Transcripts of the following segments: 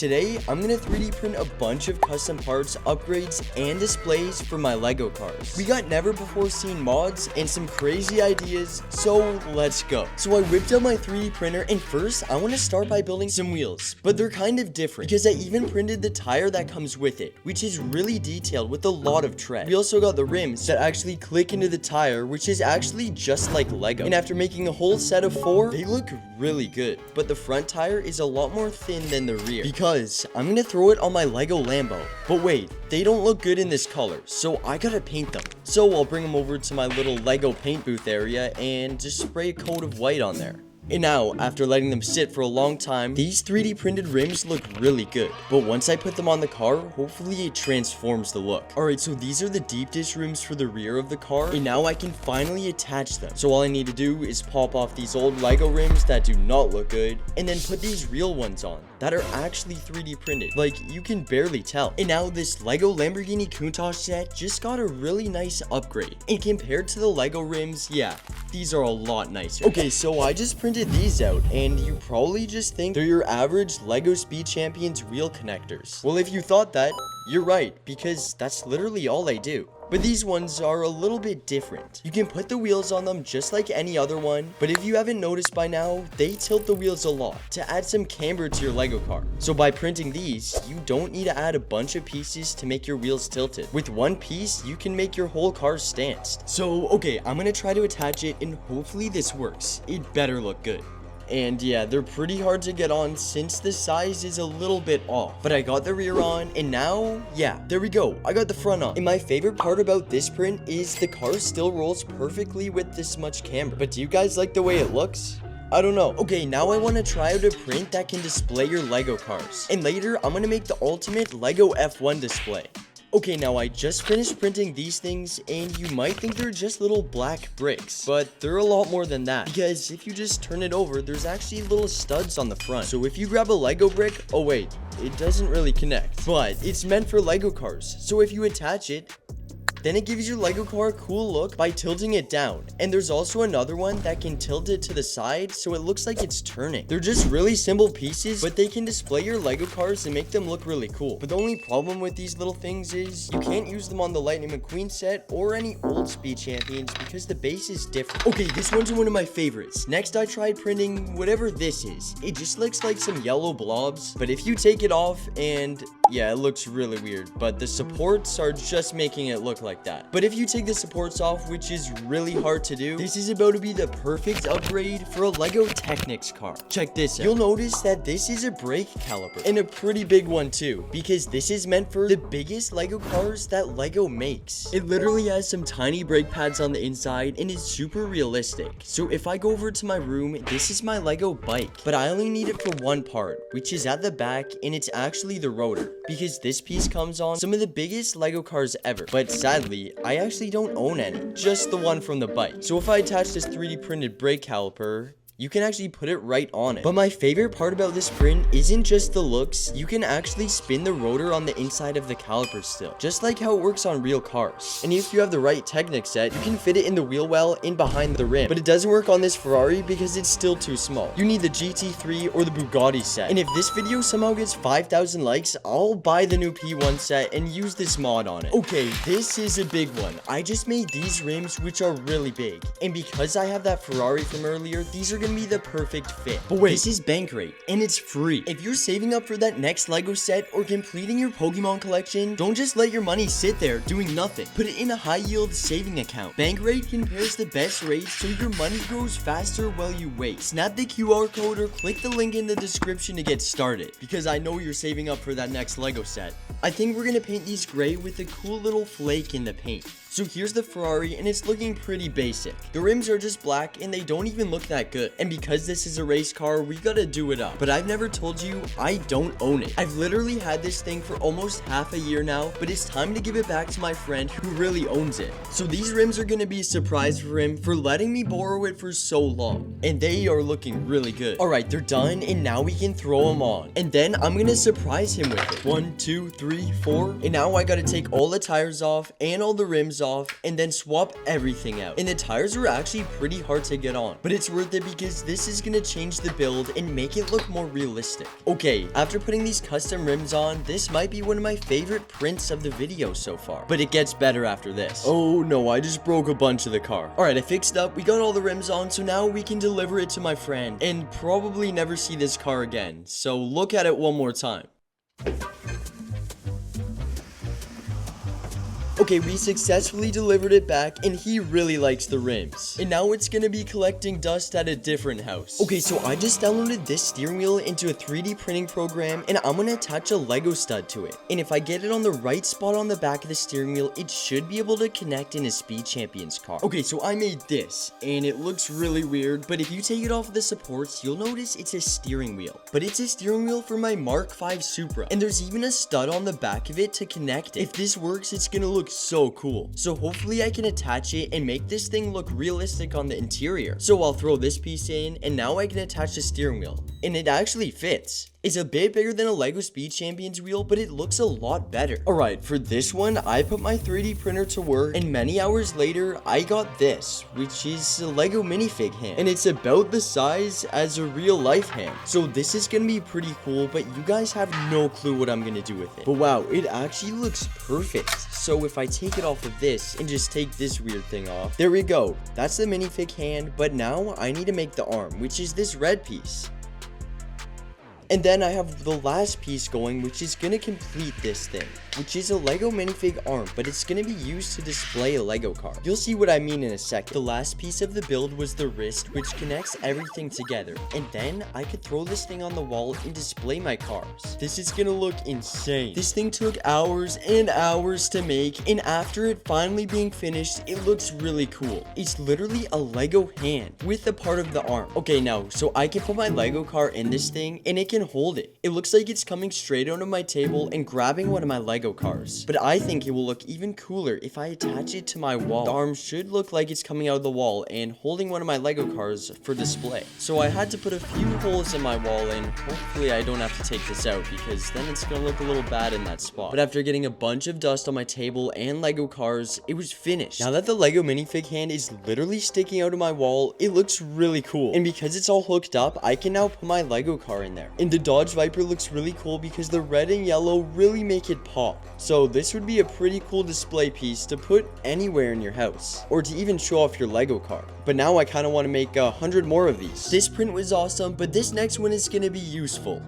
today I'm gonna 3D print a bunch of custom parts, upgrades, and displays for my Lego cars. We got never before seen mods and some crazy ideas, so let's go. So I whipped out my 3D printer, and first I want to start by building some wheels, but they're kind of different because I even printed the tire that comes with it, which is really detailed with a lot of tread. We also got the rims that actually click into the tire, which is actually just like Lego, and after making a whole set of 4, they look really good. But the front tire is a lot more thin than the rear because I'm gonna throw it on my Lego Lambo. But wait, they don't look good in this color, so I gotta paint them. So I'll bring them over to my little Lego paint booth area and just spray a coat of white on there. And now, after letting them sit for a long time, these 3D printed rims look really good. But once I put them on the car, hopefully it transforms the look. Alright, so these are the deep dish rims for the rear of the car, and now I can finally attach them. So all I need to do is pop off these old Lego rims that do not look good, and then put these real ones on that are actually 3D printed. Like, you can barely tell. And now this Lego Lamborghini Countach set just got a really nice upgrade. And compared to the Lego rims, yeah, these are a lot nicer. Okay, so I just printed these out, and you probably just think they're your average Lego Speed Champions wheel connectors. Well, if you thought that, you're right, because that's literally all I do. But these ones are a little bit different. You can put the wheels on them just like any other one, but if you haven't noticed by now, they tilt the wheels a lot to add some camber to your Lego car. So by printing these, you don't need to add a bunch of pieces to make your wheels tilted. With one piece, you can make your whole car stanced. So, okay, I'm gonna try to attach it, and hopefully this works. It better look good. And yeah, they're pretty hard to get on since the size is a little bit off. But I got the rear on, and now, yeah, there we go. I got the front on. And my favorite part about this print is the car still rolls perfectly with this much camber. But do you guys like the way it looks? I don't know. Okay, now I want to try out a print that can display your Lego cars. And later, I'm going to make the ultimate Lego F1 display. Okay, now I just finished printing these things, and you might think they're just little black bricks, but they're a lot more than that, because if you just turn it over, there's actually little studs on the front. So if you grab a Lego brick, oh wait, it doesn't really connect, but it's meant for Lego cars. So if you attach it, then it gives your Lego car a cool look by tilting it down. And there's also another one that can tilt it to the side so it looks like it's turning. They're just really simple pieces, but they can display your Lego cars and make them look really cool. But the only problem with these little things is you can't use them on the Lightning McQueen set or any old Speed Champions because the base is different. Okay, this one's one of my favorites. Next, I tried printing whatever this is. It just looks like some yellow blobs, but if you take it off, and yeah, it looks really weird, but the supports are just making it look like that. But if you take the supports off, which is really hard to do, this is about to be the perfect upgrade for a Lego Technics car. Check this out. You'll notice that this is a brake caliper, and a pretty big one too, because this is meant for the biggest Lego cars that Lego makes. It literally has some tiny brake pads on the inside and is super realistic. So if I go over to my room, this is my Lego bike, but I only need it for one part, which is at the back, and it's actually the rotor, because this piece comes on some of the biggest Lego cars ever. But sadly, I actually don't own any, just the one from the bike. So if I attach this 3D printed brake caliper, you can actually put it right on it. But my favorite part about this print isn't just the looks. You can actually spin the rotor on the inside of the caliper still, just like how it works on real cars. And if you have the right Technic set, you can fit it in the wheel well in behind the rim. But it doesn't work on this Ferrari because it's still too small. You need the GT3 or the Bugatti set. And if this video somehow gets 5,000 likes, I'll buy the new P1 set and use this mod on it. Okay, this is a big one. I just made these rims, which are really big. And because I have that Ferrari from earlier, these are gonna be the perfect fit. But wait, this is Bankrate, and it's free. If you're saving up for that next Lego set or completing your Pokemon collection, don't just let your money sit there doing nothing. Put it in a high-yield saving account. Bankrate compares the best rates so your money grows faster while you wait. Snap the QR code or click the link in the description to get started, because I know you're saving up for that next Lego set. I think we're gonna paint these gray with a cool little flake in the paint. So here's the Ferrari, and it's looking pretty basic. The rims are just black, and they don't even look that good. And because this is a race car, we gotta do it up. But I've never told you, I don't own it. I've literally had this thing for almost half a year now, but it's time to give it back to my friend who really owns it. So these rims are gonna be a surprise for him for letting me borrow it for so long. And they are looking really good. Alright, they're done, and now we can throw them on. And then I'm gonna surprise him with it. 1, 2, 3, 4. And now I gotta take all the tires off and all the rims off and then swap everything out. And the tires are actually pretty hard to get on, but it's worth it because this is gonna change the build and make it look more realistic. Okay, after putting these custom rims on, this might be one of my favorite prints of the video so far, but it gets better after this. Oh no, I just broke a bunch of the car. Alright, I fixed up, we got all the rims on, so now we can deliver it to my friend and probably never see this car again. So look at it one more time. Okay, we successfully delivered it back, and he really likes the rims. And now it's gonna be collecting dust at a different house. Okay, so I just downloaded this steering wheel into a 3D printing program, and I'm gonna attach a Lego stud to it. And if I get it on the right spot on the back of the steering wheel, it should be able to connect in a Speed Champions car. Okay, so I made this, and it looks really weird, but if you take it off of the supports, you'll notice it's a steering wheel. But it's a steering wheel for my Mark V Supra, and there's even a stud on the back of it to connect it. If this works, it's gonna look so cool. So hopefully I can attach it and make this thing look realistic on the interior. So I'll throw this piece in, and now I can attach the steering wheel, and it actually fits. It's a bit bigger than a Lego Speed Champions wheel, but it looks a lot better. Alright, for this one, I put my 3D printer to work, and many hours later, I got this, which is a Lego minifig hand. And it's about the size as a real life hand. So this is gonna be pretty cool, but you guys have no clue what I'm gonna do with it. But wow, it actually looks perfect. So if I take it off of this and just take this weird thing off, there we go. That's the minifig hand, but now I need to make the arm, which is this red piece. And then I have the last piece going, which is gonna complete this thing, which is a Lego minifig arm, but it's gonna be used to display a Lego car. You'll see what I mean in a second. The last piece of the build was the wrist, which connects everything together. And then I could throw this thing on the wall and display my cars. This is gonna look insane. This thing took hours and hours to make, and after it finally being finished, it looks really cool. It's literally a Lego hand with a part of the arm. Okay, now, so I can put my Lego car in this thing, and it can hold it. It looks like it's coming straight onto my table and grabbing one of my Lego cars. But I think it will look even cooler if I attach it to my wall. The arm should look like it's coming out of the wall and holding one of my Lego cars for display. So I had to put a few holes in my wall, and hopefully I don't have to take this out because then it's gonna look a little bad in that spot. But after getting a bunch of dust on my table and Lego cars, it was finished. Now that the Lego minifig hand is literally sticking out of my wall, it looks really cool. And because it's all hooked up, I can now put my Lego car in there. And the Dodge Viper looks really cool because the red and yellow really make it pop. So this would be a pretty cool display piece to put anywhere in your house, or to even show off your Lego car. But now I kind of want to make 100 more of these. This print was awesome, but this next one is going to be useful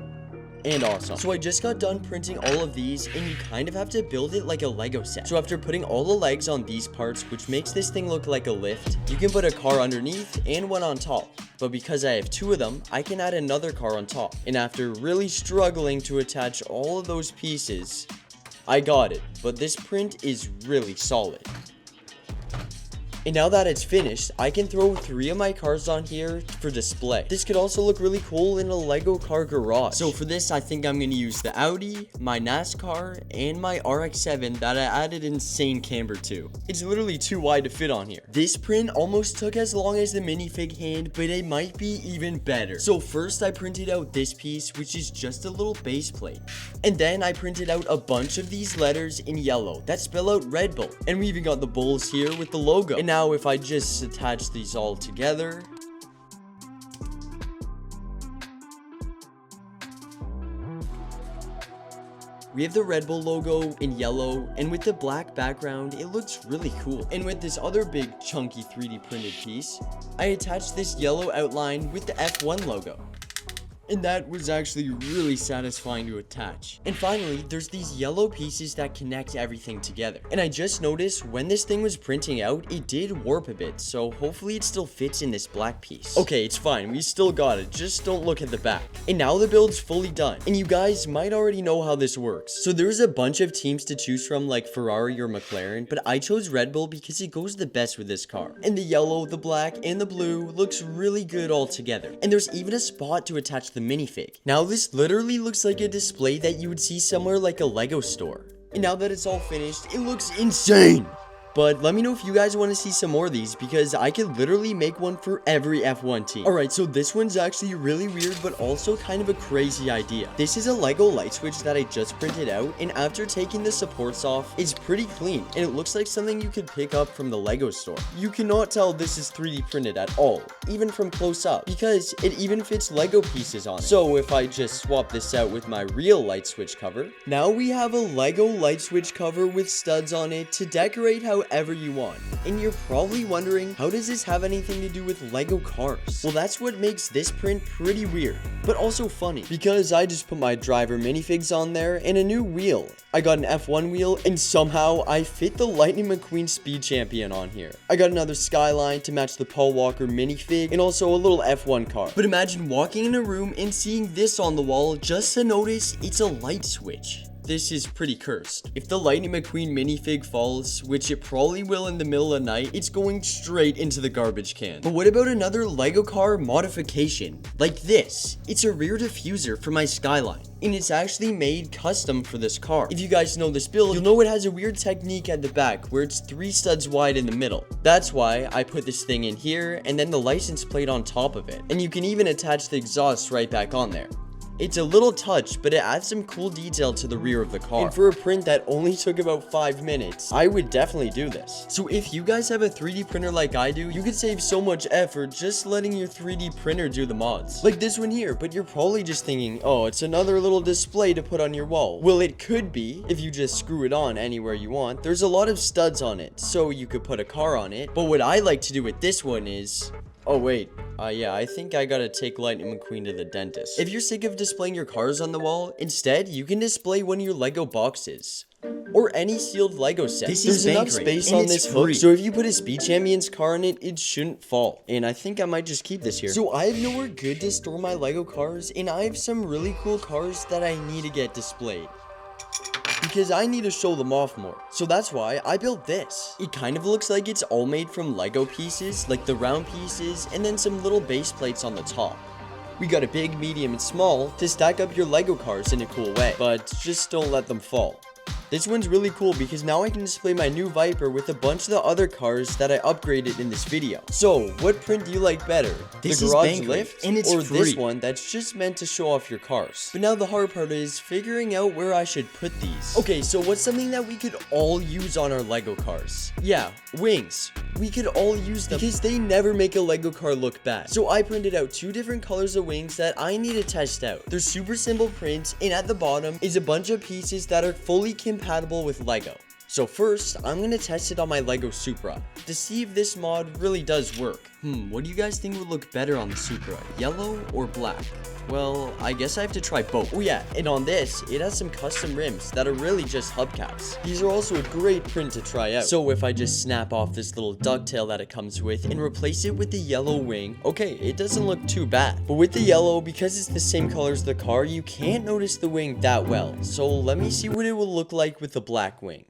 and awesome. So I just got done printing all of these, and you kind of have to build it like a Lego set. So after putting all the legs on these parts, which makes this thing look like a lift, you can put a car underneath and one on top. But because I have two of them, I can add another car on top. And after really struggling to attach all of those pieces, I got it. But this print is really solid. And now that it's finished, I can throw 3 of my cars on here for display. This could also look really cool in a Lego car garage. So for this, I think I'm going to use the Audi, my NASCAR, and my RX-7 that I added insane camber to. It's literally too wide to fit on here. This print almost took as long as the minifig hand, but it might be even better. So first I printed out this piece, which is just a little base plate. And then I printed out a bunch of these letters in yellow that spell out Red Bull. And we even got the bulls here with the logo. And now if I just attach these all together, we have the Red Bull logo in yellow, and with the black background, it looks really cool. And with this other big chunky 3D printed piece, I attached this yellow outline with the F1 logo. And that was actually really satisfying to attach. And finally, there's these yellow pieces that connect everything together. And I just noticed when this thing was printing out, it did warp a bit, so hopefully it still fits in this black piece. Okay, it's fine, we still got it, just don't look at the back. And now the build's fully done. And you guys might already know how this works. So there's a bunch of teams to choose from like Ferrari or McLaren, but I chose Red Bull because it goes the best with this car. And the yellow, the black, and the blue looks really good all together. And there's even a spot to attach the minifig. Now this literally looks like a display that you would see somewhere like a Lego store. And now that it's all finished, it looks insane. But let me know if you guys want to see some more of these, because I could literally make one for every F1 team. Alright, so this one's actually really weird, but also kind of a crazy idea. This is a Lego light switch that I just printed out, and after taking the supports off, it's pretty clean, and it looks like something you could pick up from the Lego store. You cannot tell this is 3D printed at all, even from close up, because it even fits Lego pieces on it. So if I just swap this out with my real light switch cover, now we have a Lego light switch cover with studs on it to decorate however you want. And you're probably wondering, how does this have anything to do with Lego cars? Well, that's what makes this print pretty weird, but also funny, because I just put my driver minifigs on there and a new wheel. I got an F1 wheel, and somehow I fit the Lightning McQueen Speed Champion on here. I got another Skyline to match the Paul Walker minifig, and also a little F1 car. But imagine walking in a room and seeing this on the wall just to notice it's a light switch. This is pretty cursed. If the Lightning McQueen minifig falls, which it probably will in the middle of the night, it's going straight into the garbage can. But what about another Lego car modification? Like this. It's a rear diffuser for my Skyline, and it's actually made custom for this car. If you guys know this build, you'll know it has a weird technique at the back where it's 3 studs wide in the middle. That's why I put this thing in here and then the license plate on top of it. And you can even attach the exhaust right back on there. It's a little touch, but it adds some cool detail to the rear of the car. And for a print that only took about 5 minutes, I would definitely do this. So if you guys have a 3D printer like I do, you could save so much effort just letting your 3D printer do the mods. Like this one here, but you're probably just thinking, oh, it's another little display to put on your wall. Well, it could be if you just screw it on anywhere you want. There's a lot of studs on it, so you could put a car on it. But what I like to do with this one is... oh wait, yeah, I think I gotta take Lightning McQueen to the dentist. If you're sick of displaying your cars on the wall, instead, you can display one of your Lego boxes. Or any sealed Lego set. There's enough space on this hook, so if you put a Speed Champion's car in it, it shouldn't fall. And I think I might just keep this here. So I have nowhere good to store my Lego cars, and I have some really cool cars that I need to get displayed, because I need to show them off more. So that's why I built this. It kind of looks like it's all made from Lego pieces, like the round pieces, and then some little base plates on the top. We got a big, medium, and small to stack up your Lego cars in a cool way, but just don't let them fall. This one's really cool because now I can display my new Viper with a bunch of the other cars that I upgraded in this video. So, what print do you like better? The garage lift, and or this one that's just meant to show off your cars? But now the hard part is figuring out where I should put these. Okay, so what's something that we could all use on our Lego cars? Yeah, wings. We could all use them because they never make a Lego car look bad. So I printed out 2 different colors of wings that I need to test out. They're super simple prints, and at the bottom is a bunch of pieces that are fully compatible with Lego. So first, I'm gonna test it on my Lego Supra to see if this mod really does work. What do you guys think would look better on the Supra? Yellow or black? Well, I guess I have to try both. Oh yeah, and on this, it has some custom rims that are really just hubcaps. These are also a great print to try out. So if I just snap off this little ducktail that it comes with and replace it with the yellow wing, okay, it doesn't look too bad. But with the yellow, because it's the same color as the car, you can't notice the wing that well. So let me see what it will look like with the black wing.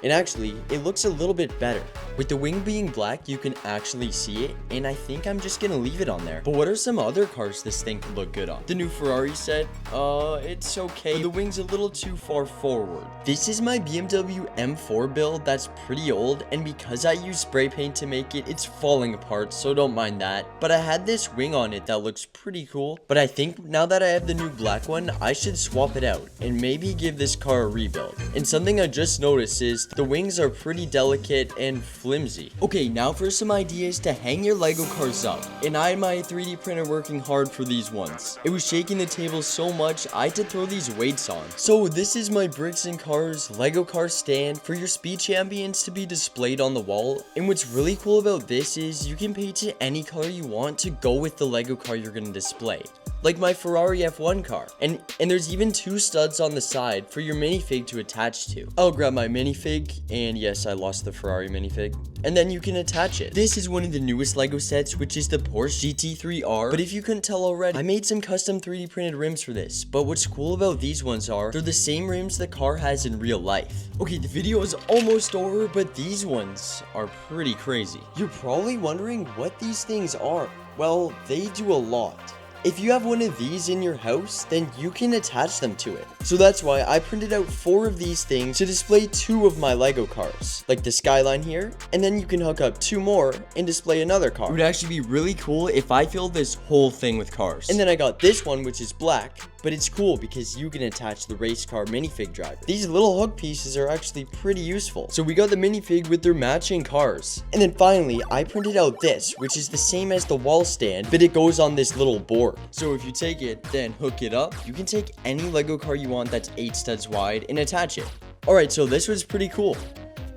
And actually, it looks a little bit better. With the wing being black, you can actually see it, and I think I'm just gonna leave it on there. But what are some other cars this thing could look good on? The new Ferrari set? It's okay, but the wing's a little too far forward. This is my BMW M4 build that's pretty old, and because I use spray paint to make it, it's falling apart, so don't mind that. But I had this wing on it that looks pretty cool, but I think now that I have the new black one, I should swap it out, and maybe give this car a rebuild. And something I just noticed is the wings are pretty delicate and flimsy. Okay, now for some ideas to hang your Lego cars up. And I had my 3D printer working hard for these ones. It was shaking the table so much, I had to throw these weights on. So this is my bricks and cars Lego car stand for your Speed Champions to be displayed on the wall. And what's really cool about this is you can paint it any color you want to go with the Lego car you're gonna display. Like my Ferrari F1 car. And there's even 2 studs on the side for your minifig to attach to. I'll grab my minifig, and yes, I lost the Ferrari minifig. And then you can attach it. This is one of the newest Lego sets, which is the Porsche GT3R. But if you couldn't tell already, I made some custom 3D printed rims for this. But what's cool about these ones are, they're the same rims the car has in real life. Okay, the video is almost over, but these ones are pretty crazy. You're probably wondering what these things are. Well, they do a lot. If you have one of these in your house, then you can attach them to it. So that's why I printed out 4 of these things to display 2 of my Lego cars, like the Skyline here, and then you can hook up 2 more and display another car. It would actually be really cool if I filled this whole thing with cars. And then I got this one, which is black, but it's cool because you can attach the race car minifig driver. These little hook pieces are actually pretty useful. So we got the minifig with their matching cars. And then finally, I printed out this, which is the same as the wall stand, but it goes on this little board. So if you take it, then hook it up, you can take any Lego car you want that's 8 studs wide and attach it. Alright, so this was pretty cool.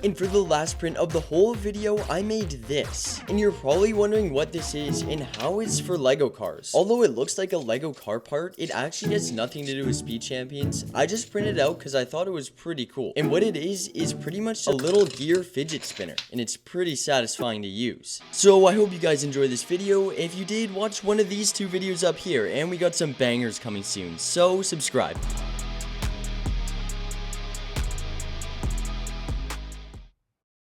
And for the last print of the whole video, I made this. And you're probably wondering what this is and how it's for Lego cars. Although it looks like a Lego car part, it actually has nothing to do with Speed Champions. I just printed it out because I thought it was pretty cool. And what it is pretty much a little gear fidget spinner. And it's pretty satisfying to use. So I hope you guys enjoyed this video. If you did, watch one of these 2 videos up here. And we got some bangers coming soon. So subscribe.